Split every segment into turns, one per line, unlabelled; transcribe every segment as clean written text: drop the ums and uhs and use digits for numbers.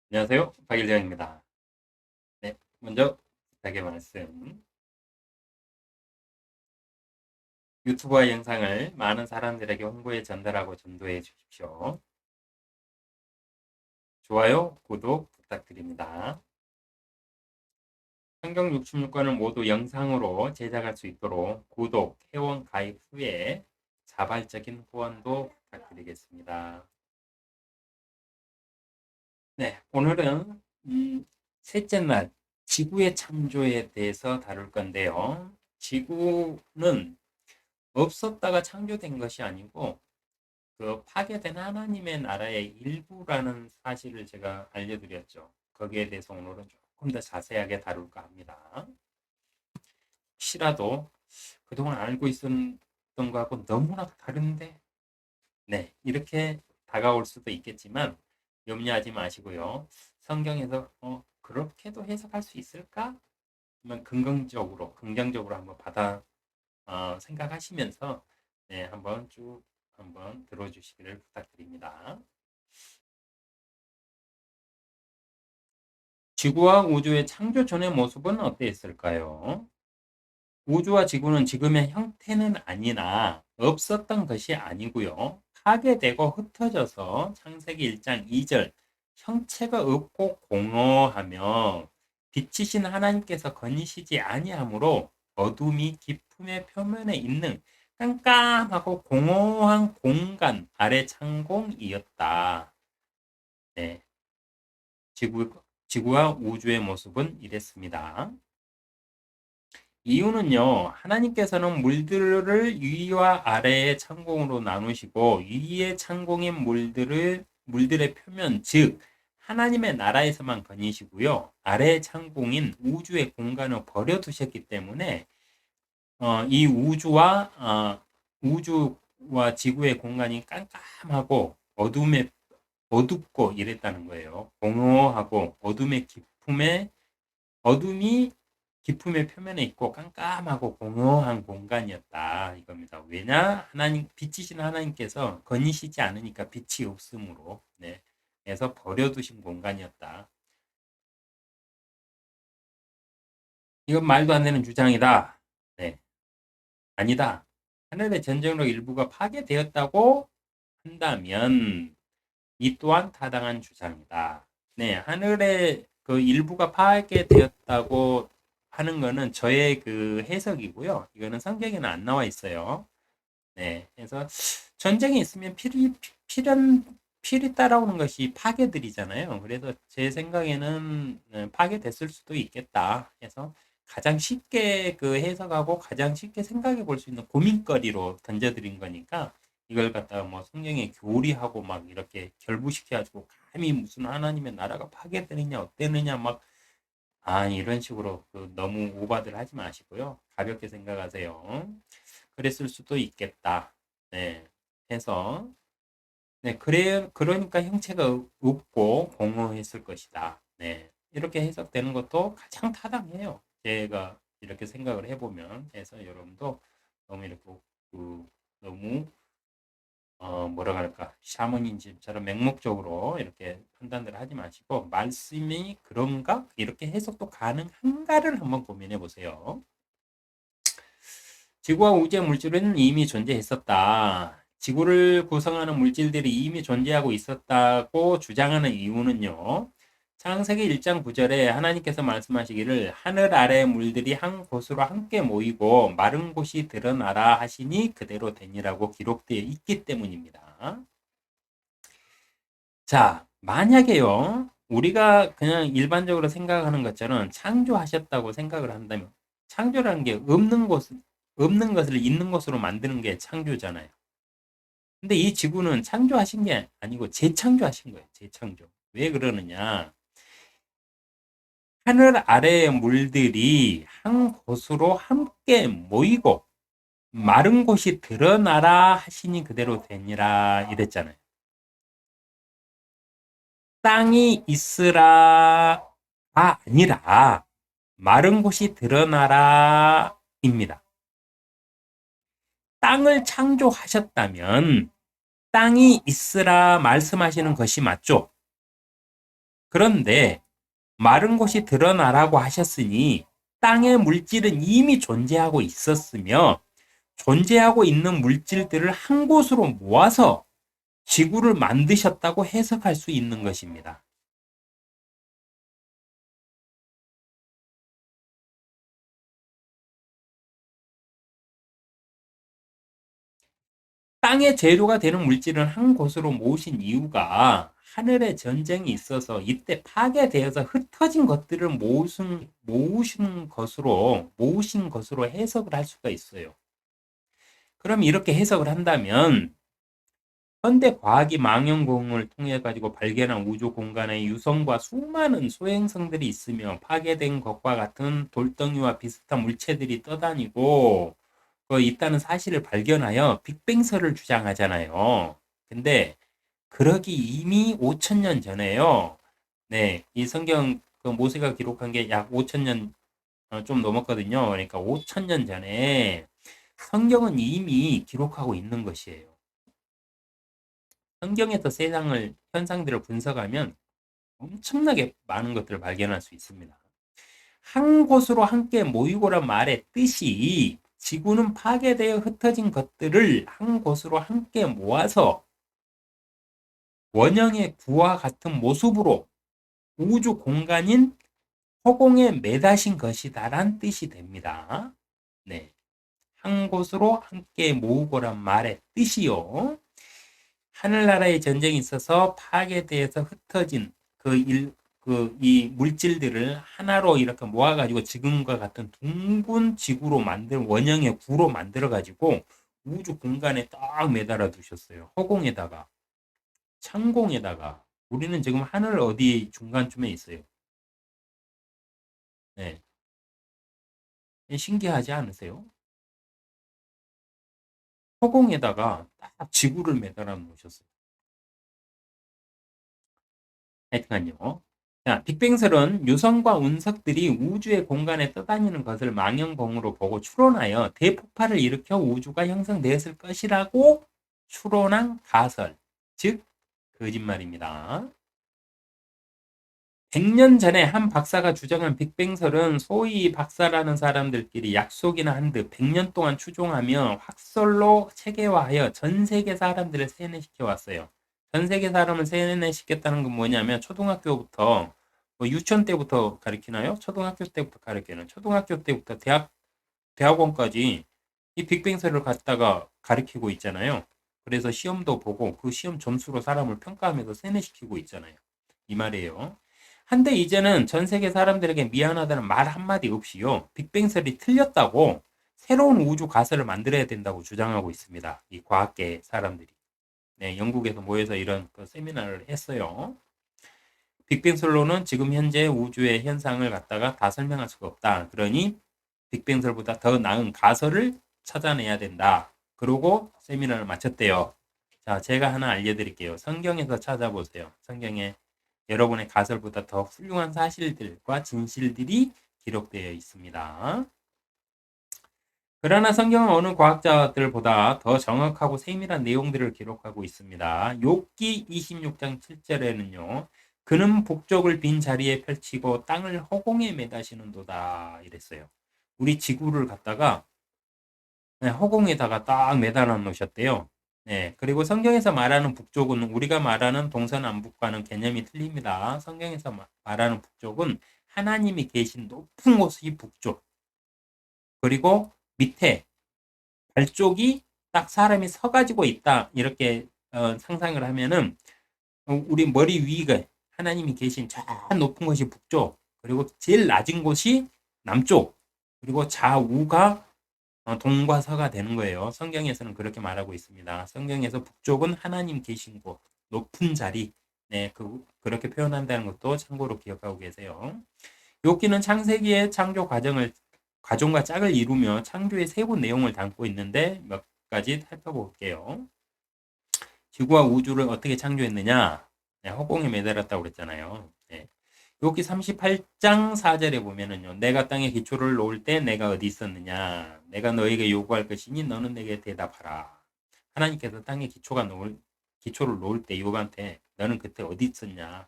안녕하세요. 박일정입니다. 네, 먼저 부탁의 말씀. 유튜브와 영상을 많은 사람들에게 홍보에 전달하고 전도해 주십시오. 좋아요, 구독 부탁드립니다. 성경 66권을 모두 영상으로 제작할 수 있도록 구독, 회원 가입 후에 자발적인 후원도 부탁드리겠습니다. 네, 오늘은 셋째 날 지구의 창조에 대해서 다룰 건데요. 지구는 없었다가 창조된 것이 아니고 그 파괴된 하나님의 나라의 일부라는 사실을 제가 알려드렸죠. 거기에 대해서 오늘은 조금 더 자세하게 다룰까 합니다. 혹시라도 그동안 알고 있었던 거하고 너무나 다른데, 네, 이렇게 다가올 수도 있겠지만 염려하지 마시고요. 성경에서 그렇게도 해석할 수 있을까? 하면 긍정적으로 한번 생각하시면서 네, 한번 들어주시기를 부탁드립니다. 지구와 우주의 창조 전의 모습은 어땠을까요? 우주와 지구는 지금의 형태는 아니나 없었던 것이 아니고요. 파괴되고 흩어져서 창세기 1장 2절 형체가 없고 공허하며 빛이신 하나님께서 거니시지 아니하므로 어둠이 깊음의 표면에 있는 깜깜하고 공허한 공간 아래 창공이었다. 네, 지구, 지구와 우주의 모습은 이랬습니다. 이유는요, 하나님께서는 물들을 위와 아래의 창공으로 나누시고, 위의 창공인 물들의 표면, 즉, 하나님의 나라에서만 거니시고요, 아래의 창공인 우주의 공간을 버려두셨기 때문에, 우주와 지구의 공간이 깜깜하고 어둡고 이랬다는 거예요. 공허하고 어둠이 깊음의 표면에 있고 깜깜하고 공허한 공간이었다 이겁니다. 왜냐? 빛이신 하나님께서 거니시지 않으니까 빛이 없으므로 네. 그래서 버려두신 공간이었다. 이건 말도 안 되는 주장이다. 네. 아니다. 하늘의 전쟁으로 일부가 파괴되었다고 한다면 이 또한 타당한 주장이다. 네, 하늘의 그 일부가 파괴되었다고 하는 거는 저의 그 해석이고요. 이거는 성경에는 안 나와 있어요. 네, 그래서 전쟁이 있으면 필이 따라오는 것이 파괴들이잖아요. 그래서 제 생각에는 파괴됐을 수도 있겠다. 해서 가장 쉽게 그 해석하고 가장 쉽게 생각해 볼 수 있는 고민거리로 던져드린 거니까 이걸 갖다가 뭐 성경에 교리하고 막 이렇게 결부시켜가지고 감히 무슨 하나님의 나라가 파괴되느냐 어땠느냐 막 이런 식으로 그 너무 오바들 하지 마시고요. 가볍게 생각하세요. 그랬을 수도 있겠다. 네. 해서 네, 그러니까 형체가 없고 공허했을 것이다. 네. 이렇게 해석되는 것도 가장 타당해요. 제가 이렇게 생각을 해보면. 그래서 여러분도 너무 이렇게 너무 뭐라 할까 샤머니즘처럼 맹목적으로 이렇게 판단을 하지 마시고 말씀이 그런가 이렇게 해석도 가능한가를 한번 고민해 보세요. 지구와 우주의 물질은 이미 존재했었다. 지구를 구성하는 물질들이 이미 존재하고 있었다고 주장하는 이유는요. 창세기 1장 9절에 하나님께서 말씀하시기를 하늘 아래의 물들이 한 곳으로 함께 모이고 마른 곳이 드러나라 하시니 그대로 되니라고 기록되어 있기 때문입니다. 자, 만약에요. 우리가 그냥 일반적으로 생각하는 것처럼 창조하셨다고 생각을 한다면 창조라는 게 없는 것을 있는 것으로 만드는 게 창조잖아요. 근데 이 지구는 창조하신 게 아니고 재창조하신 거예요. 재창조. 왜 그러느냐? 하늘 아래의 물들이 한 곳으로 함께 모이고 마른 곳이 드러나라 하시니 그대로 되니라 이랬잖아요. 땅이 있으라가 아니라 마른 곳이 드러나라입니다. 땅을 창조하셨다면 땅이 있으라 말씀하시는 것이 맞죠? 그런데 마른 곳이 드러나라고 하셨으니 땅의 물질은 이미 존재하고 있었으며 존재하고 있는 물질들을 한 곳으로 모아서 지구를 만드셨다고 해석할 수 있는 것입니다. 땅의 재료가 되는 물질을 한 곳으로 모으신 이유가 하늘의 전쟁이 있어서 이때 파괴되어서 흩어진 것들을 모으신 것으로 해석을 할 수가 있어요. 그럼 이렇게 해석을 한다면 현대 과학이 망원경을 통해 가지고 발견한 우주 공간에 유성과 수많은 소행성들이 있으며 파괴된 것과 같은 돌덩이와 비슷한 물체들이 떠다니고 있다는 사실을 발견하여 빅뱅설을 주장하잖아요. 근데 그러기 이미 5천 년 전에요. 네, 이 성경 모세가 기록한 게 약 5천 년 좀 넘었거든요. 그러니까 5천 년 전에 성경은 이미 기록하고 있는 것이에요. 성경에서 세상을 현상들을 분석하면 엄청나게 많은 것들을 발견할 수 있습니다. 한 곳으로 함께 모이고란 말의 뜻이 지구는 파괴되어 흩어진 것들을 한 곳으로 함께 모아서 원형의 구와 같은 모습으로 우주 공간인 허공에 매다신 것이다란 뜻이 됩니다. 네. 한 곳으로 함께 모으고란 말의 뜻이요. 하늘나라의 전쟁이 있어서 파괴되어서 흩어진 이 물질들을 하나로 이렇게 모아가지고 지금과 같은 둥근 지구로 원형의 구로 만들어가지고 우주 공간에 딱 매달아 두셨어요. 허공에다가, 창공에다가. 우리는 지금 하늘 어디 중간쯤에 있어요. 네. 신기하지 않으세요? 허공에다가 딱 지구를 매달아 놓으셨어요. 하여튼간요. 자, 빅뱅설은 유성과 운석들이 우주의 공간에 떠다니는 것을 망원경으로 보고 추론하여 대폭발을 일으켜 우주가 형성되었을 것이라고 추론한 가설, 즉 거짓말입니다. 100년 전에 한 박사가 주장한 빅뱅설은 소위 박사라는 사람들끼리 약속이나 한 듯 100년 동안 추종하며 확설로 체계화하여 전 세계 사람들을 세뇌시켜 왔어요. 전 세계 사람을 세뇌시켰다는 건 뭐냐면 초등학교부터 유치원 때부터 가르치나요? 초등학교 때부터 가르치는 초등학교 때부터 대학원까지 이 빅뱅설을 갖다가 가르치고 있잖아요. 그래서 시험도 보고 그 시험 점수로 사람을 평가하면서 세뇌시키고 있잖아요. 이 말이에요. 한데 이제는 전 세계 사람들에게 미안하다는 말 한마디 없이요. 빅뱅설이 틀렸다고 새로운 우주 가설을 만들어야 된다고 주장하고 있습니다. 이 과학계 사람들이. 네, 영국에서 모여서 이런 세미나를 했어요. 빅뱅설로는 지금 현재 우주의 현상을 갖다가 다 설명할 수가 없다. 그러니 빅뱅설보다 더 나은 가설을 찾아내야 된다. 그러고 세미나를 마쳤대요. 자, 제가 하나 알려드릴게요. 성경에서 찾아보세요. 성경에 여러분의 가설보다 더 훌륭한 사실들과 진실들이 기록되어 있습니다. 그러나 성경은 어느 과학자들보다 더 정확하고 세밀한 내용들을 기록하고 있습니다. 욥기 26장 7절에는요. 그는 북쪽을 빈 자리에 펼치고 땅을 허공에 매다시는도다 이랬어요. 우리 지구를 갖다가 허공에다가 딱 매달아 놓으셨대요. 네, 그리고 성경에서 말하는 북쪽은 우리가 말하는 동서남북과는 개념이 틀립니다. 성경에서 말하는 북쪽은 하나님이 계신 높은 곳이 북쪽. 그리고 밑에 발쪽이 딱 사람이 서가지고 있다. 이렇게 상상을 하면은 우리 머리 위가 하나님이 계신 저 높은 곳이 북쪽. 그리고 제일 낮은 곳이 남쪽. 그리고 좌우가 동과 서가 되는 거예요. 성경에서는 그렇게 말하고 있습니다. 성경에서 북쪽은 하나님 계신 곳, 높은 자리, 네, 그렇게 표현한다는 것도 참고로 기억하고 계세요. 욥기는 창세기의 창조 과정과 짝을 이루며 창조의 세부 내용을 담고 있는데 몇 가지 살펴볼게요. 지구와 우주를 어떻게 창조했느냐? 네, 허공에 매달았다고 그랬잖아요. 네. 욥기 38장 4절에 보면은요. 내가 땅에 기초를 놓을 때 내가 어디 있었느냐? 내가 너에게 요구할 것이니 너는 내게 대답하라. 하나님께서 땅에 기초를 놓을 때 욥한테 너는 그때 어디 있었냐?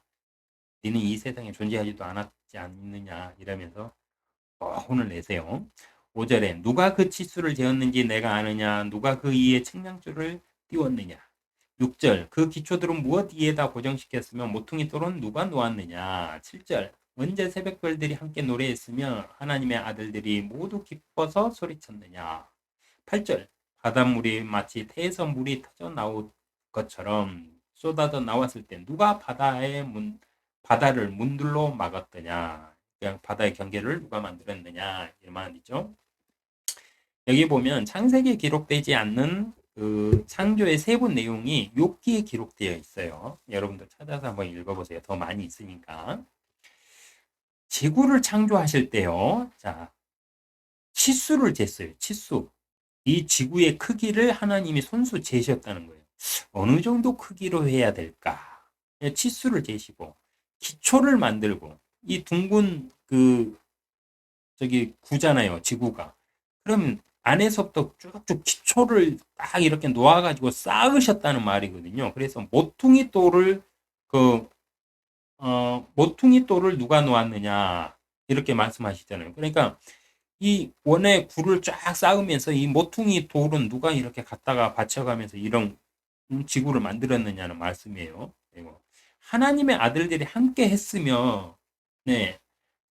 너는 이 세상에 존재하지도 않았지 않느냐 이러면서 혼을 내세요. 5절에 누가 그 치수를 재었는지 내가 아느냐 누가 그 위에 측량줄을 띄웠느냐. 6절 그 기초들은 무엇 위에다 고정시켰으며 모퉁이 돌은 누가 놓았느냐. 7절 언제 새벽별들이 함께 노래했으며 하나님의 아들들이 모두 기뻐서 소리쳤느냐. 8절 바닷물이 마치 태에서 물이 터져 나올 것처럼 쏟아져 나왔을 때 누가 바다를 문들로 막았더냐. 그냥 바다의 경계를 누가 만들었느냐 이 말이죠. 여기 보면 창세기에 기록되지 않는 그 창조의 세부 내용이 욥기에 기록되어 있어요. 여러분도 찾아서 한번 읽어보세요. 더 많이 있으니까. 지구를 창조하실 때요. 자, 치수를 쟀어요. 치수. 이 지구의 크기를 하나님이 손수 재셨다는 거예요. 어느 정도 크기로 해야 될까? 치수를 재시고 기초를 만들고 이 둥근 저기 구잖아요. 지구가. 그러면 안에서부터 쭉쭉 기초를 딱 이렇게 놓아가지고 쌓으셨다는 말이거든요. 그래서 모퉁이 돌을 누가 놓았느냐 이렇게 말씀하시잖아요. 그러니까 이 원의 굴을 쫙 쌓으면서 이 모퉁이 돌은 누가 이렇게 갖다가 받쳐가면서 이런 지구를 만들었느냐는 말씀이에요. 그리고 하나님의 아들들이 함께 했으며, 네,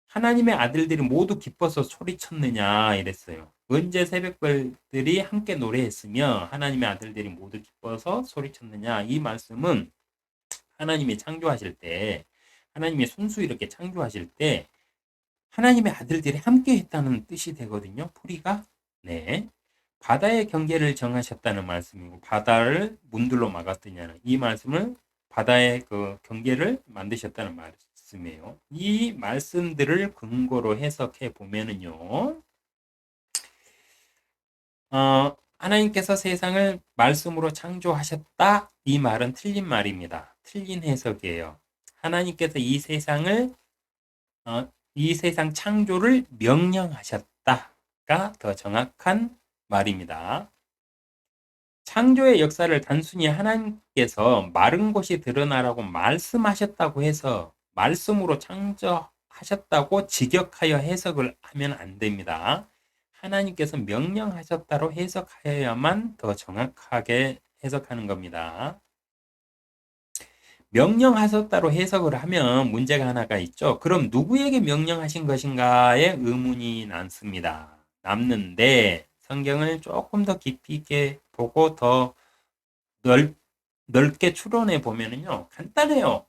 하나님의 아들들이 모두 기뻐서 소리쳤느냐 이랬어요. 언제 새벽별들이 함께 노래했으며 하나님의 아들들이 모두 기뻐서 소리쳤느냐. 이 말씀은 하나님이 창조하실 때, 하나님의 손수 이렇게 창조하실 때 하나님의 아들들이 함께 했다는 뜻이 되거든요. 풀이가. 네. 바다의 경계를 정하셨다는 말씀이고 바다를 문들로 막았더냐는 이 말씀을 바다의 그 경계를 만드셨다는 말씀이에요. 이 말씀들을 근거로 해석해 보면은요. 하나님께서 세상을 말씀으로 창조하셨다. 이 말은 틀린 말입니다. 틀린 해석이에요. 하나님께서 이 세상 창조를 명령하셨다가 더 정확한 말입니다. 창조의 역사를 단순히 하나님께서 마른 곳이 드러나라고 말씀하셨다고 해서 말씀으로 창조하셨다고 직역하여 해석을 하면 안 됩니다. 하나님께서 명령하셨다로 해석하여야만 더 정확하게 해석하는 겁니다. 명령하셨다로 해석을 하면 문제가 하나가 있죠. 그럼 누구에게 명령하신 것인가에 의문이 남는데 성경을 조금 더 깊이 있게 보고 더 넓게 추론해 보면은요. 간단해요.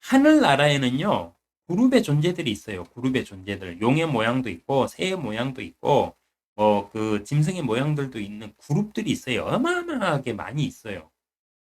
하늘나라에는요. 그룹의 존재들이 있어요. 그룹의 존재들. 용의 모양도 있고 새의 모양도 있고 그 짐승의 모양들도 있는 그룹들이 있어요. 어마어마하게 많이 있어요.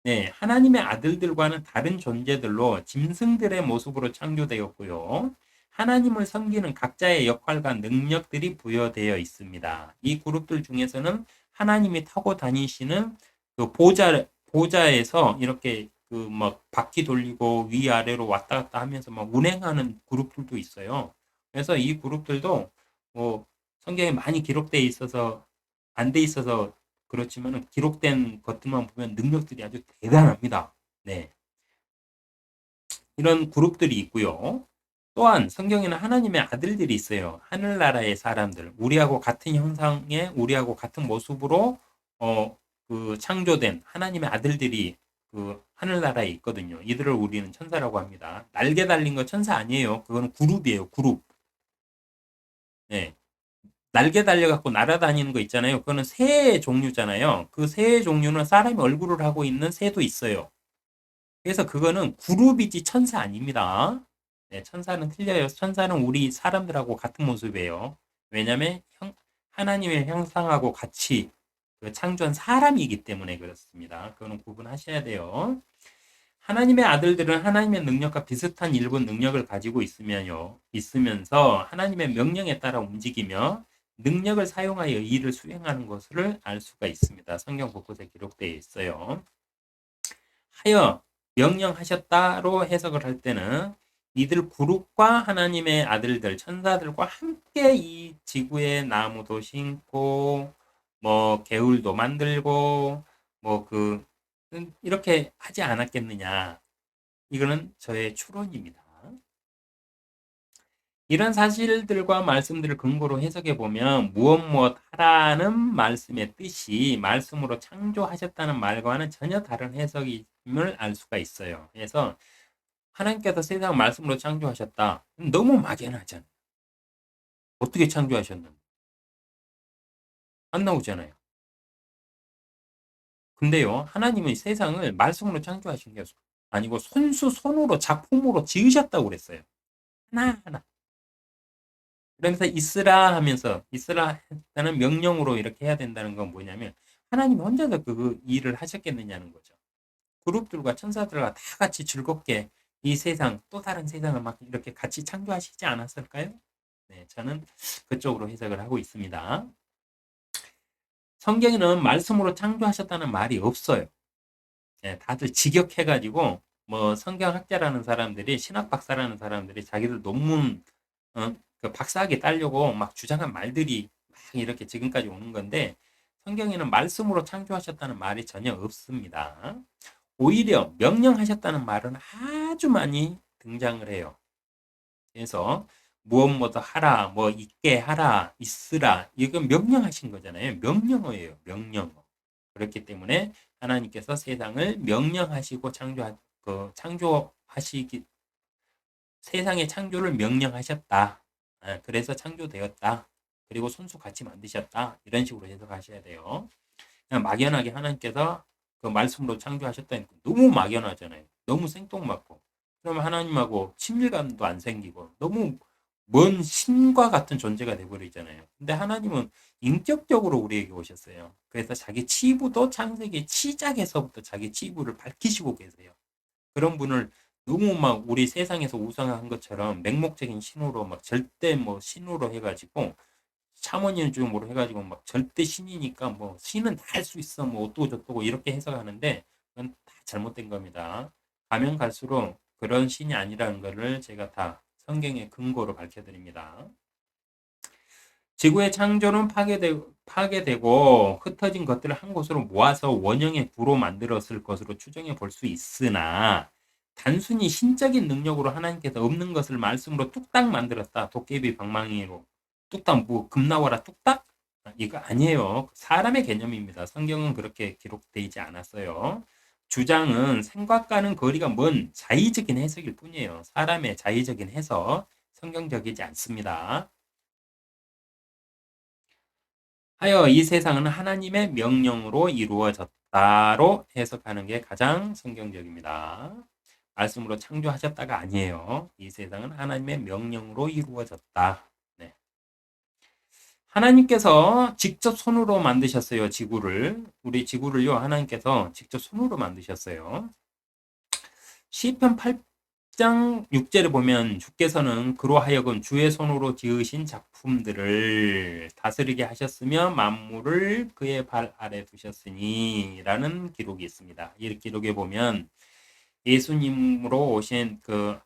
네, 하나님의 아들들과는 다른 존재들로 짐승들의 모습으로 창조되었고요. 하나님을 섬기는 각자의 역할과 능력들이 부여되어 있습니다. 이 그룹들 중에서는 하나님이 타고 다니시는 그 보좌에서 이렇게 그 막 바퀴 돌리고 위아래로 왔다 갔다 하면서 막 운행하는 그룹들도 있어요. 그래서 이 그룹들도 뭐 성경에 많이 기록되어 있어서 안 돼 있어서 그렇지만 기록된 것들만 보면 능력들이 아주 대단합니다. 네. 이런 그룹들이 있고요. 또한 성경에는 하나님의 아들들이 있어요. 하늘나라의 사람들, 우리하고 같은 형상의, 우리하고 같은 모습으로 창조된 하나님의 아들들이 그 하늘나라에 있거든요. 이들을 우리는 천사라고 합니다. 날개 달린 거 천사 아니에요. 그거는 그룹이에요. 그룹. 네. 날개 달려갖고 날아다니는 거 있잖아요. 그거는 새의 종류잖아요. 그 새의 종류는 사람이 얼굴을 하고 있는 새도 있어요. 그래서 그거는 그룹이지 천사 아닙니다. 네, 천사는 틀려요. 천사는 우리 사람들하고 같은 모습이에요. 왜냐하면 하나님의 형상하고 같이 창조한 사람이기 때문에 그렇습니다. 그거는 구분하셔야 돼요. 하나님의 아들들은 하나님의 능력과 비슷한 일부 능력을 가지고 있으면서 하나님의 명령에 따라 움직이며 능력을 사용하여 일을 수행하는 것을 알 수가 있습니다. 성경 곳곳에 기록되어 있어요. 하여 명령하셨다로 해석을 할 때는 이들 그룹과 하나님의 아들들, 천사들과 함께 이 지구에 나무도 심고 개울도 만들고 이렇게 하지 않았겠느냐. 이거는 저의 추론입니다. 이런 사실들과 말씀들을 근거로 해석해 보면 무엇 하라는 말씀의 뜻이 말씀으로 창조하셨다는 말과는 전혀 다른 해석임을 알 수가 있어요. 그래서 하나님께서 세상을 말씀으로 창조하셨다. 너무 막연하잖아요. 어떻게 창조하셨는지 안 나오잖아요. 근데요, 하나님은 세상을 말씀으로 창조하신 게 아니고 손으로 작품으로 지으셨다고 그랬어요. 하나하나. 그러면서 있으라 하면서 있으라 했다는 명령으로 이렇게 해야 된다는 건 뭐냐면 하나님 혼자서 그 일을 하셨겠느냐는 거죠. 그룹들과 천사들과 다 같이 즐겁게 이 세상 또 다른 세상을 막 이렇게 같이 창조하시지 않았을까요? 네, 저는 그쪽으로 해석을 하고 있습니다. 성경에는 말씀으로 창조하셨다는 말이 없어요. 네, 다들 직역해가지고 뭐 성경학자라는 사람들이 신학 박사라는 사람들이 자기들 논문 그 박사학위 따려고 막 주장한 말들이 막 이렇게 지금까지 오는 건데 성경에는 말씀으로 창조하셨다는 말이 전혀 없습니다. 오히려 명령하셨다는 말은 아주 많이 등장을 해요. 그래서 무엇 하라, 뭐 있게 하라, 있으라 이건 명령하신 거잖아요. 명령어예요. 명령어. 그렇기 때문에 하나님께서 세상을 명령하시고 창조하시기 세상의 창조를 명령하셨다. 그래서 창조되었다. 그리고 손수 같이 만드셨다. 이런 식으로 해석하셔야 돼요. 그냥 막연하게 하나님께서 그 말씀으로 창조하셨다니까 너무 막연하잖아요. 너무 생뚱맞고. 그러면 하나님하고 친밀감도 안 생기고 너무 먼 신과 같은 존재가 되어버리잖아요. 근데 하나님은 인격적으로 우리에게 오셨어요. 그래서 자기 치부도 창세기 시작에서부터 자기 치부를 밝히시고 계세요. 그런 분을 너무 막 우리 세상에서 우상한 것처럼 맹목적인 신으로 막 절대 뭐 신으로 해가지고 샤머니즘 중으로 해가지고 막 절대 신이니까 뭐 신은 다 할 수 있어 뭐 어떠고 저떠고 이렇게 해석하는데 그건 다 잘못된 겁니다. 가면 갈수록 그런 신이 아니라는 것을 제가 다 성경의 근거로 밝혀드립니다. 지구의 창조는 파괴되고 흩어진 것들을 한 곳으로 모아서 원형의 구로 만들었을 것으로 추정해 볼 수 있으나 단순히 신적인 능력으로 하나님께서 없는 것을 말씀으로 뚝딱 만들었다. 도깨비 방망이로 뚝딱 뭐 금 나와라 뚝딱? 이거 아니에요. 사람의 개념입니다. 성경은 그렇게 기록되어 있지 않았어요. 주장은 생각과는 거리가 먼 자의적인 해석일 뿐이에요. 사람의 자의적인 해석, 성경적이지 않습니다. 하여 이 세상은 하나님의 명령으로 이루어졌다로 해석하는 게 가장 성경적입니다. 말씀으로 창조하셨다가 아니에요. 이 세상은 하나님의 명령으로 이루어졌다. 네. 하나님께서 직접 손으로 만드셨어요. 지구를. 우리 지구를요. 하나님께서 직접 손으로 만드셨어요. 시편 8장 6절을 보면 주께서는 그로 하여금 주의 손으로 지으신 작품들을 다스리게 하셨으며 만물을 그의 발 아래 두셨으니 라는 기록이 있습니다. 이 기록에 보면 예수님으로 오신 그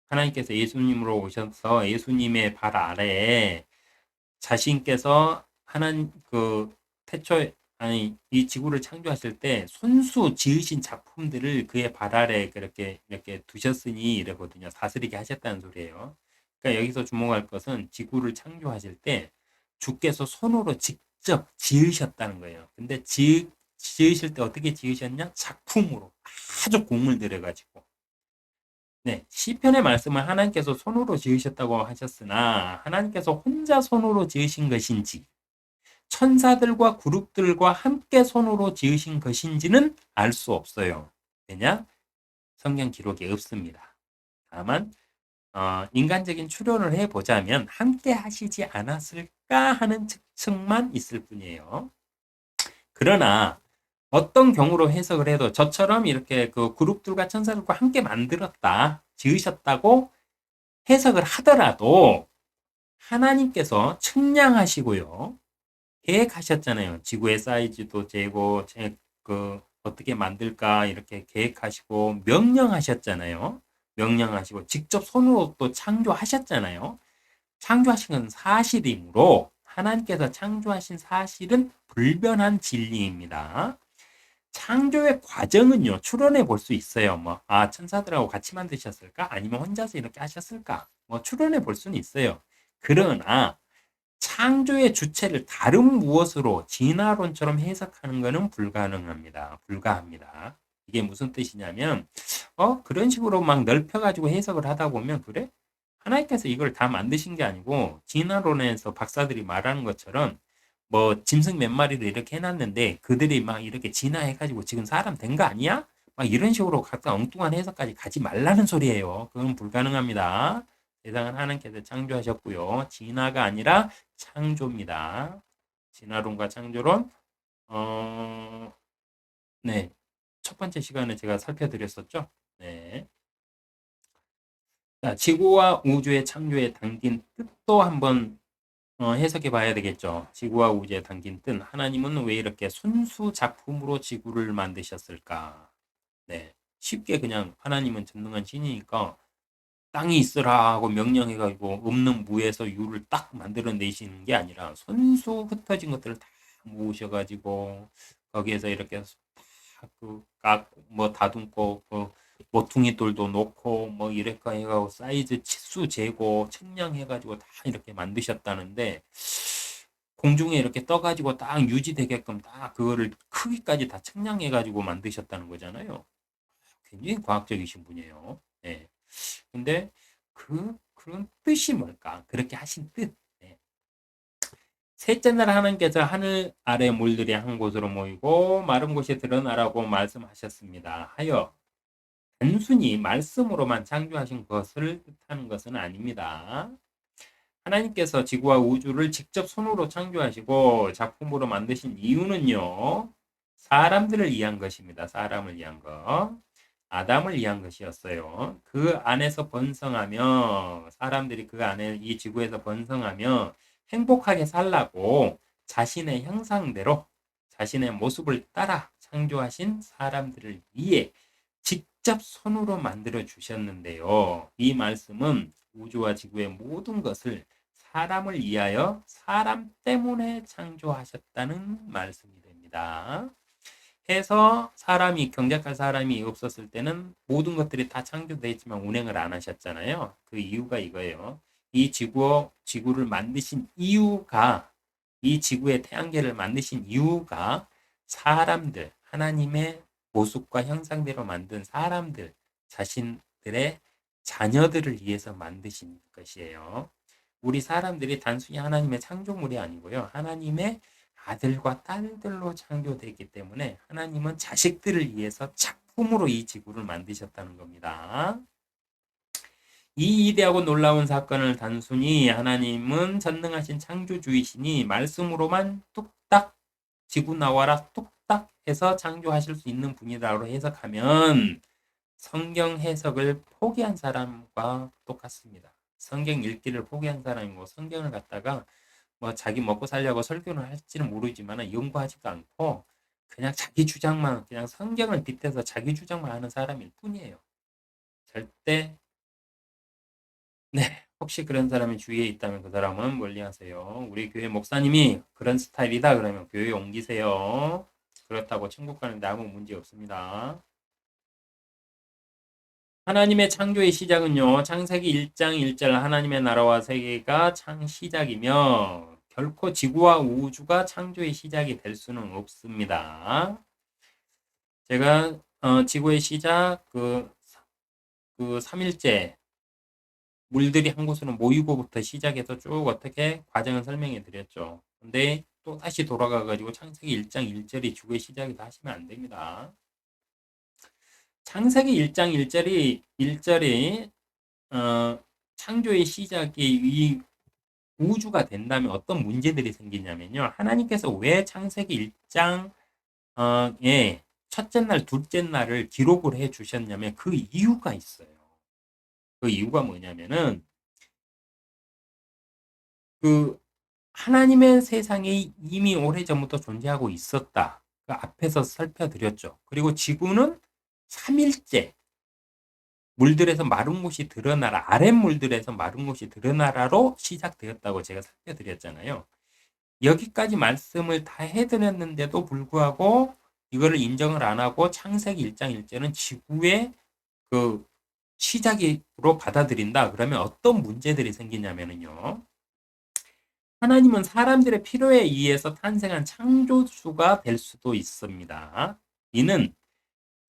하나님께서 예수님으로 오셔서 예수님의 발 아래에 자신께서 하나님 태초 아니 이 지구를 창조하실 때 손수 지으신 작품들을 그의 발 아래 그렇게 이렇게 두셨으니 이러거든요. 다스리게 하셨다는 소리예요. 그러니까 여기서 주목할 것은 지구를 창조하실 때 주께서 손으로 직접 지으셨다는 거예요. 근데 지으실 때 어떻게 지으셨냐? 작품으로 아주 공을 들여가지고. 네, 시편의 말씀을 하나님께서 손으로 지으셨다고 하셨으나 하나님께서 혼자 손으로 지으신 것인지 천사들과 그룹들과 함께 손으로 지으신 것인지는 알 수 없어요. 왜냐? 성경 기록이 없습니다. 다만 인간적인 추론을 해보자면 함께 하시지 않았을까 하는 측만 있을 뿐이에요. 그러나 어떤 경우로 해석을 해도 저처럼 이렇게 그 그룹들과 천사들과 함께 만들었다, 지으셨다고 해석을 하더라도 하나님께서 측량하시고요. 계획하셨잖아요. 지구의 사이즈도 재고, 어떻게 만들까 이렇게 계획하시고 명령하셨잖아요. 명령하시고 직접 손으로 또 창조하셨잖아요. 창조하신 건 사실이므로 하나님께서 창조하신 사실은 불변한 진리입니다. 창조의 과정은요, 추론해 볼 수 있어요. 뭐, 천사들하고 같이 만드셨을까? 아니면 혼자서 이렇게 하셨을까? 뭐, 추론해 볼 수는 있어요. 그러나, 창조의 주체를 다른 무엇으로 진화론처럼 해석하는 것은 불가능합니다. 불가합니다. 이게 무슨 뜻이냐면, 그런 식으로 막 넓혀가지고 해석을 하다 보면, 그래? 하나님께서 이걸 다 만드신 게 아니고, 진화론에서 박사들이 말하는 것처럼, 뭐, 짐승 몇 마리를 이렇게 해놨는데, 그들이 막 이렇게 진화해가지고 지금 사람 된 거 아니야? 막 이런 식으로 각각 엉뚱한 해석까지 가지 말라는 소리예요. 그건 불가능합니다. 세상은 하나님께서 창조하셨고요. 진화가 아니라 창조입니다. 진화론과 창조론, 어, 네. 첫 번째 시간에 제가 살펴드렸었죠. 네. 자, 지구와 우주의 창조에 담긴 뜻도 한번 해석해 봐야 되겠죠. 지구와 우주에 담긴 뜻. 하나님은 왜 이렇게 순수 작품으로 지구를 만드셨을까? 네. 쉽게 그냥 하나님은 전능한 신이니까 땅이 있으라 하고 명령해가지고 없는 무에서 유를 딱 만들어내시는 게 아니라 손수 흩어진 것들을 다 모으셔가지고 거기에서 이렇게 뭐 다듬고 모퉁이 돌도 놓고 뭐 이렇게 해가지고 사이즈 치수 재고 측량해가지고 다 이렇게 만드셨다는데 공중에 이렇게 떠가지고 딱 유지되게끔 딱 그거를 크기까지 다 측량해가지고 만드셨다는 거잖아요. 굉장히 과학적이신 분이에요. 네. 근데 그런 뜻이 뭘까? 그렇게 하신 뜻. 네. 셋째 날 하나님께서 하늘 아래 물들이 한 곳으로 모이고 마른 곳이 드러나라고 말씀하셨습니다. 하여 단순히 말씀으로만 창조하신 것을 뜻하는 것은 아닙니다. 하나님께서 지구와 우주를 직접 손으로 창조하시고 작품으로 만드신 이유는요. 사람들을 위한 것입니다. 사람을 위한 것. 아담을 위한 것이었어요. 그 안에서 번성하며 사람들이 그 안에 이 지구에서 번성하며 행복하게 살라고 자신의 형상대로 자신의 모습을 따라 창조하신 사람들을 위해 직접 손으로 만들어 주셨는데요. 이 말씀은 우주와 지구의 모든 것을 사람을 위하여 사람 때문에 창조하셨다는 말씀이 됩니다. 해서 사람이 경작할 사람이 없었을 때는 모든 것들이 다 창조되어 있지만 운행을 안 하셨잖아요. 그 이유가 이거예요. 이 지구를 만드신 이유가 이 지구의 태양계를 만드신 이유가 사람들, 하나님의 모습과 형상대로 만든 사람들 자신들의 자녀들을 위해서 만드신 것이에요. 우리 사람들이 단순히 하나님의 창조물이 아니고요. 하나님의 아들과 딸들로 창조되기 때문에 하나님은 자식들을 위해서 작품으로 이 지구를 만드셨다는 겁니다. 이 위대하고 놀라운 사건을 단순히 하나님은 전능하신 창조주이시니 말씀으로만 뚝딱 지구 나와라 뚝딱 해서 창조하실 수 있는 분이라고 해석하면 성경 해석을 포기한 사람과 똑같습니다. 성경 읽기를 포기한 사람이고 성경을 갖다가 뭐 자기 먹고 살려고 설교를 할지는 모르지만 연구하지도 않고 그냥 자기 주장만 그냥 성경을 빗대서 자기 주장만 하는 사람일 뿐이에요. 절대 네 혹시 그런 사람이 주위에 있다면 그 사람은 멀리하세요. 우리 교회 목사님이 그런 스타일이다 그러면 교회에 옮기세요. 그렇다고 천국 가는데 아무 문제 없습니다. 하나님의 창조의 시작은요. 창세기 1장 1절 하나님의 나라와 세계가 시작이며 결코 지구와 우주가 창조의 시작이 될 수는 없습니다. 제가 지구의 시작 그 3일째 물들이 한 곳으로 모이고부터 시작해서 쭉 어떻게 과정을 설명해 드렸죠. 근데 또 다시 돌아가 가지고 창세기 1장 1절이 지구의 시작이다 하시면 안 됩니다. 창세기 1장 1절이 창조의 시작이 이 우주가 된다면 어떤 문제들이 생기냐면요. 하나님께서 왜 창세기 1장에 첫째 날, 둘째 날을 기록을 해 주셨냐면 그 이유가 있어요. 그 이유가 뭐냐면은 그 하나님의 세상이 이미 오래전부터 존재하고 있었다. 그 앞에서 살펴드렸죠. 그리고 지구는 3일째 물들에서 마른 곳이 드러나라, 아랫물들에서 마른 곳이 드러나라로 시작되었다고 제가 살펴드렸잖아요. 여기까지 말씀을 다 해드렸는데도 불구하고 이거를 인정을 안 하고 창세기 1장 1절은 지구의 그 시작으로 받아들인다. 그러면 어떤 문제들이 생기냐면요. 하나님은 사람들의 필요에 의해서 탄생한 창조주가 될 수도 있습니다. 이는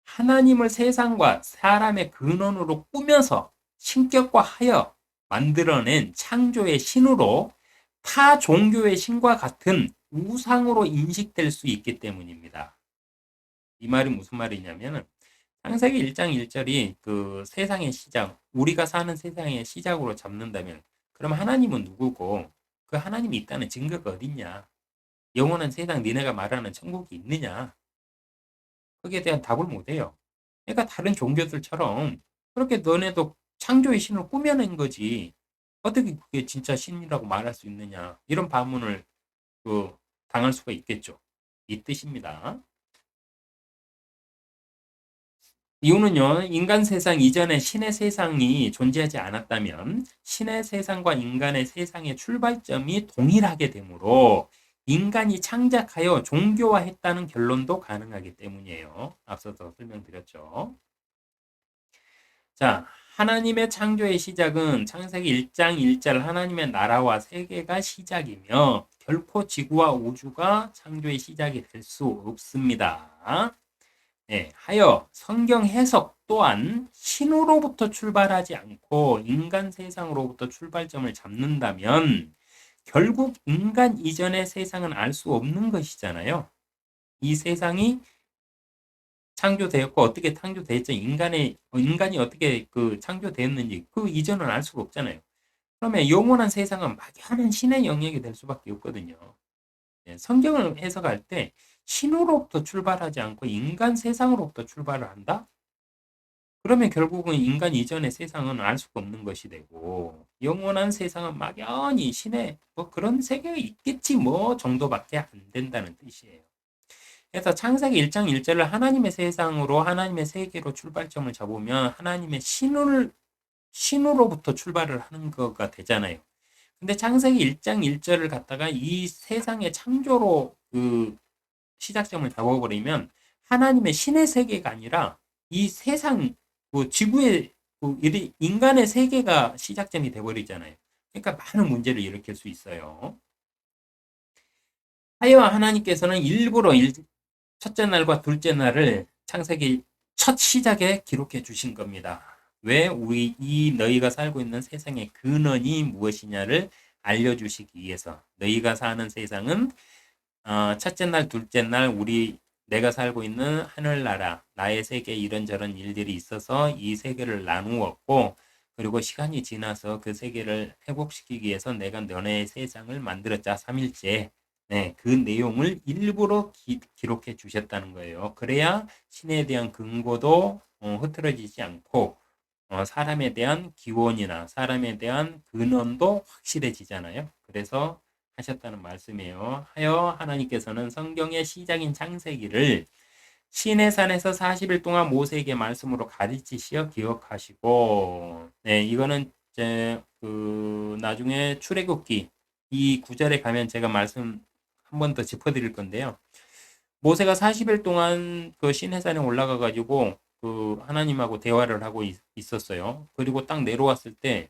하나님을 세상과 사람의 근원으로 꾸며서 신격화하여 만들어낸 창조의 신으로 타 종교의 신과 같은 우상으로 인식될 수 있기 때문입니다. 이 말이 무슨 말이냐면은 창세기 1장 1절이 그 세상의 시작, 우리가 사는 세상의 시작으로 잡는다면 그럼 하나님은 누구고 그 하나님이 있다는 증거가 어딨냐? 영원한 세상 니네가 말하는 천국이 있느냐? 거기에 대한 답을 못해요. 그러니까 다른 종교들처럼 그렇게 너네도 창조의 신을 꾸며낸 거지. 어떻게 그게 진짜 신이라고 말할 수 있느냐. 이런 반문을 그 당할 수가 있겠죠. 이 뜻입니다. 이유는요, 인간 세상 이전에 신의 세상이 존재하지 않았다면 신의 세상과 인간의 세상의 출발점이 동일하게 되므로 인간이 창작하여 종교화했다는 결론도 가능하기 때문이에요. 앞서서 설명드렸죠. 자, 하나님의 창조의 시작은 창세기 1장 1절 하나님의 나라와 세계가 시작이며 결코 지구와 우주가 창조의 시작이 될 수 없습니다. 네, 하여 성경 해석 또한 신으로부터 출발하지 않고 인간 세상으로부터 출발점을 잡는다면 결국 인간 이전의 세상은 알 수 없는 것이잖아요. 이 세상이 창조되었고 어떻게 창조되었죠? 인간이 어떻게 그 창조되었는지 그 이전은 알 수가 없잖아요. 그러면 영원한 세상은 막연한 신의 영역이 될 수밖에 없거든요. 예, 성경을 해석할 때 신으로부터 출발하지 않고 인간 세상으로부터 출발을 한다? 그러면 결국은 인간 이전의 세상은 알 수가 없는 것이 되고 영원한 세상은 막연히 신의 뭐 그런 세계가 있겠지 뭐 정도밖에 안 된다는 뜻이에요. 그래서 창세기 1장 1절을 하나님의 세상으로 하나님의 세계로 출발점을 잡으면 하나님의 신으로부터 출발을 하는 거가 되잖아요. 근데 창세기 1장 1절을 갖다가 이 세상의 창조로 그 시작점을 잡아버리면 하나님의 신의 세계가 아니라 이 세상 그 지구의 그 인간의 세계가 시작점이 돼버리잖아요. 그러니까 많은 문제를 일으킬 수 있어요. 하여 하나님께서는 일부러 첫째 날과 둘째 날을 창세기 첫 시작에 기록해 주신 겁니다. 왜 이 너희가 살고 있는 세상의 근원이 무엇이냐를 알려주시기 위해서. 너희가 사는 세상은 첫째 날, 둘째 날 내가 살고 있는 하늘나라, 나의 세계에 이런저런 일들이 있어서 이 세계를 나누었고 그리고 시간이 지나서 그 세계를 회복시키기 위해서 내가 너네의 세상을 만들었자 3일째. 네, 그 내용을 일부러 기록해 주셨다는 거예요. 그래야 신에 대한 근거도 흐트러지지 않고 사람에 대한 기원이나 사람에 대한 근원도 확실해지잖아요. 그래서 하셨다는 말씀이에요. 하여 하나님께서는 성경의 시작인 창세기를 시내산에서 40일 동안 모세에게 말씀으로 가르치시어 기억하시고, 네, 이거는 이제 그 나중에 출애굽기 이 구절에 가면 제가 말씀 한 번 더 짚어드릴 건데요. 모세가 40일 동안 그 시내산에 올라가 가지고 그 하나님하고 대화를 하고 있었어요. 그리고 딱 내려왔을 때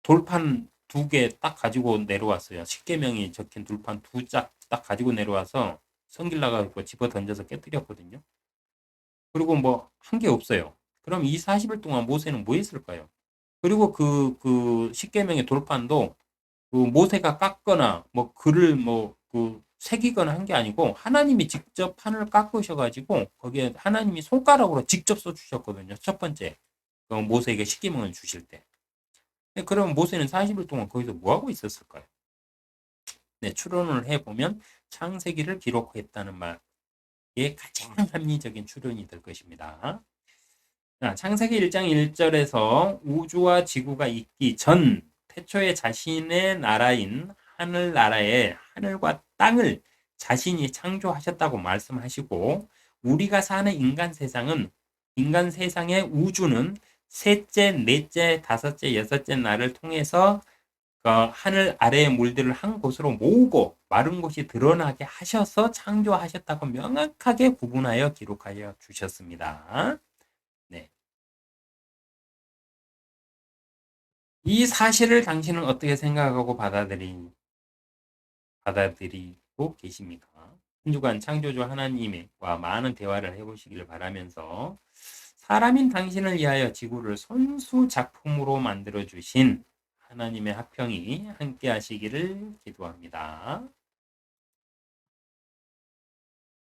돌판 2개 딱 가지고 내려왔어요. 십계명이 적힌 돌판 2짝 딱 가지고 내려와서 성길나가 집어 던져서 깨뜨렸거든요. 그리고 뭐 한 게 없어요. 그럼 이 40일 동안 모세는 뭐 했을까요? 그리고 그 십계명의 돌판도 그 모세가 깎거나 뭐 글을 그 새기거나 한 게 아니고 하나님이 직접 판을 깎으셔가지고 거기에 하나님이 손가락으로 직접 써주셨거든요. 첫 번째 그 모세에게 십계명을 주실 때. 그럼 모세는 40일 동안 거기서 뭐 하고 있었을까요? 네, 추론을 해보면 창세기를 기록했다는 말이 가장 합리적인 추론이 될 것입니다. 자, 창세기 1장 1절에서 우주와 지구가 있기 전 태초에 자신의 나라인 하늘나라에 하늘과 땅을 자신이 창조하셨다고 말씀하시고 우리가 사는 인간 세상의 우주는 셋째, 넷째, 다섯째, 여섯째 날을 통해서 하늘 아래의 물들을 한 곳으로 모으고 마른 곳이 드러나게 하셔서 창조하셨다고 명확하게 구분하여 기록하여 주셨습니다. 네. 이 사실을 당신은 어떻게 생각하고 받아들이고 계십니까? 한 주간 창조주 하나님과 많은 대화를 해보시기를 바라면서 사람인 당신을 위하여 지구를 손수 작품으로 만들어 주신 하나님의 화평이 함께 하시기를 기도합니다.